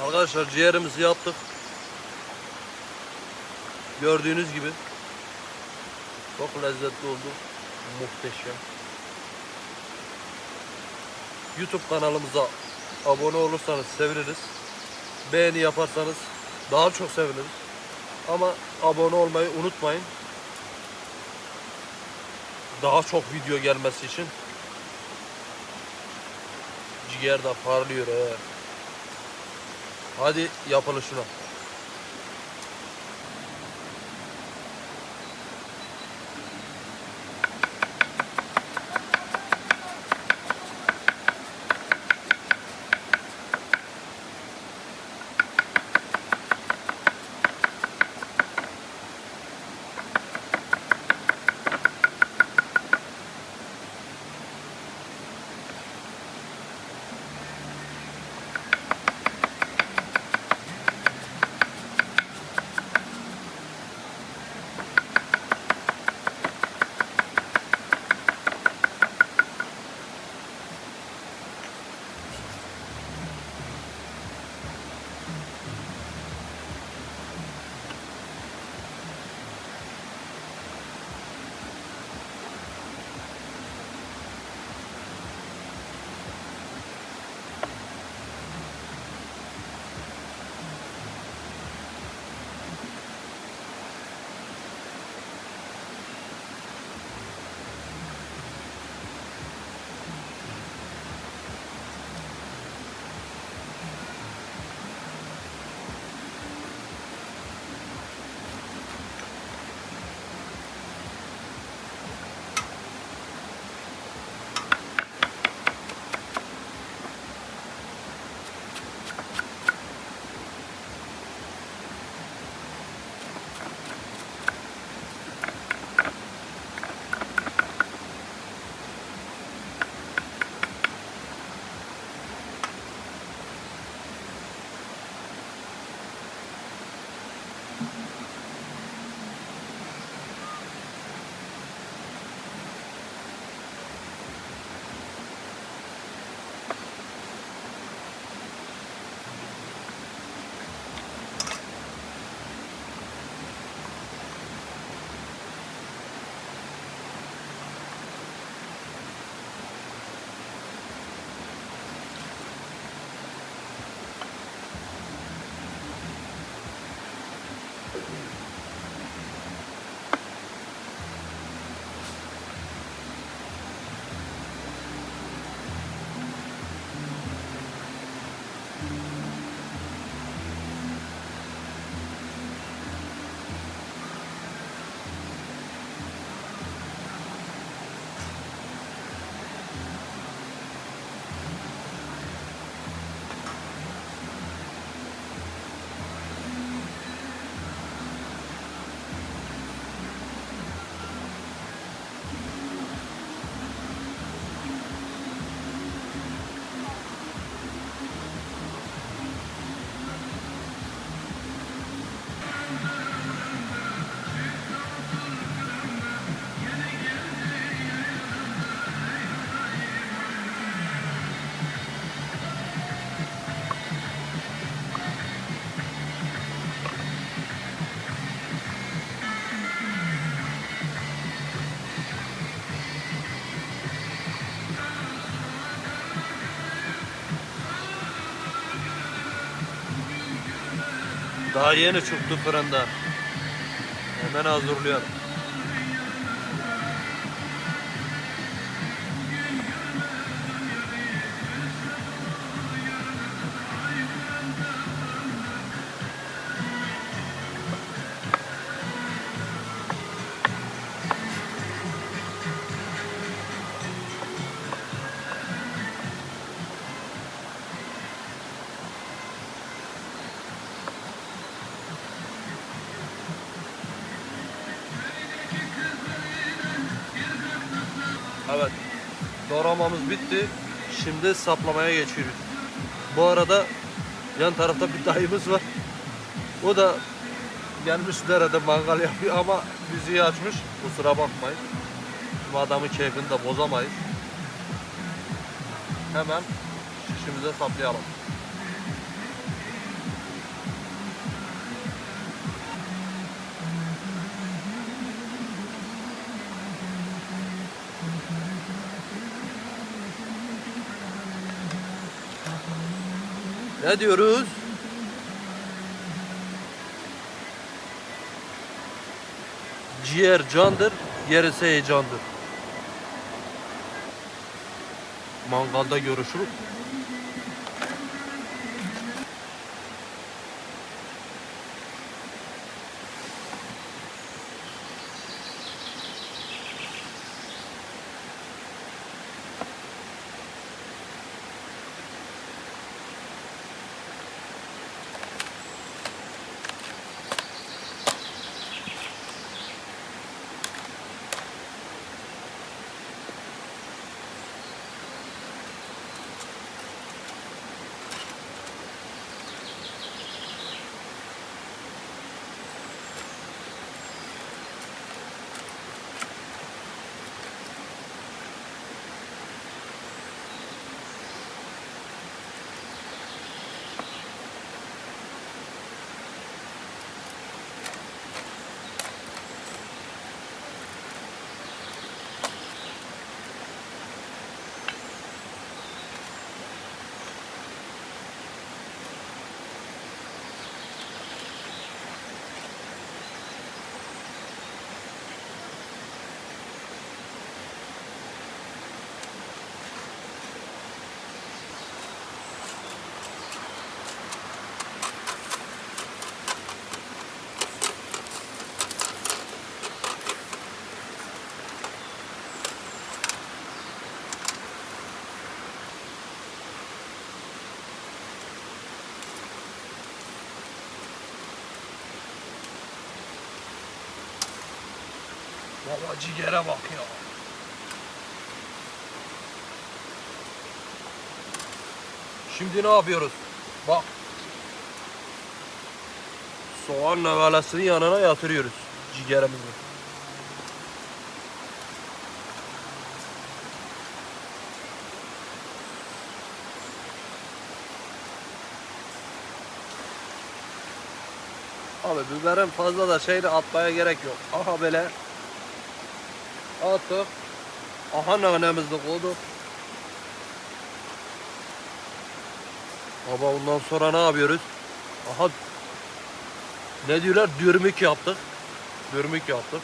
Arkadaşlar ciğerimizi yaptık. Gördüğünüz gibi çok lezzetli oldu. Muhteşem. YouTube kanalımıza abone olursanız seviniriz. Beğeni yaparsanız daha çok seviniriz. Ama abone olmayı unutmayın. Daha çok video gelmesi için. Ciğer de parlıyor he. Hadi yapılışına. Daha yeni çıktı fırında. Hemen hazırlıyorum. Evet. Doğramamız bitti. Şimdi saplamaya geçiyoruz. Bu arada yan tarafta bir dayımız var. O da gelmiş derede mangal yapıyor ama müziği açmış. Kusura bakmayın. Bu adamın keyfini de bozamayız. Hemen şişimize saplayalım. Ne diyoruz? Ciğer candır, gerisi heyecandır. Mangalda görüşürüz. Baba ciğere bak ya. Şimdi ne yapıyoruz? Bak. Soğan nevalesinin yanına yatırıyoruz ciğerimizi. Abi biberin fazla da şeyle atmaya gerek yok. Aha böyle attık. Aha nanemizi koyduk. Ama ondan sonra ne yapıyoruz? Aha ne diyorlar? Dürmük yaptık. Dürmük yaptık.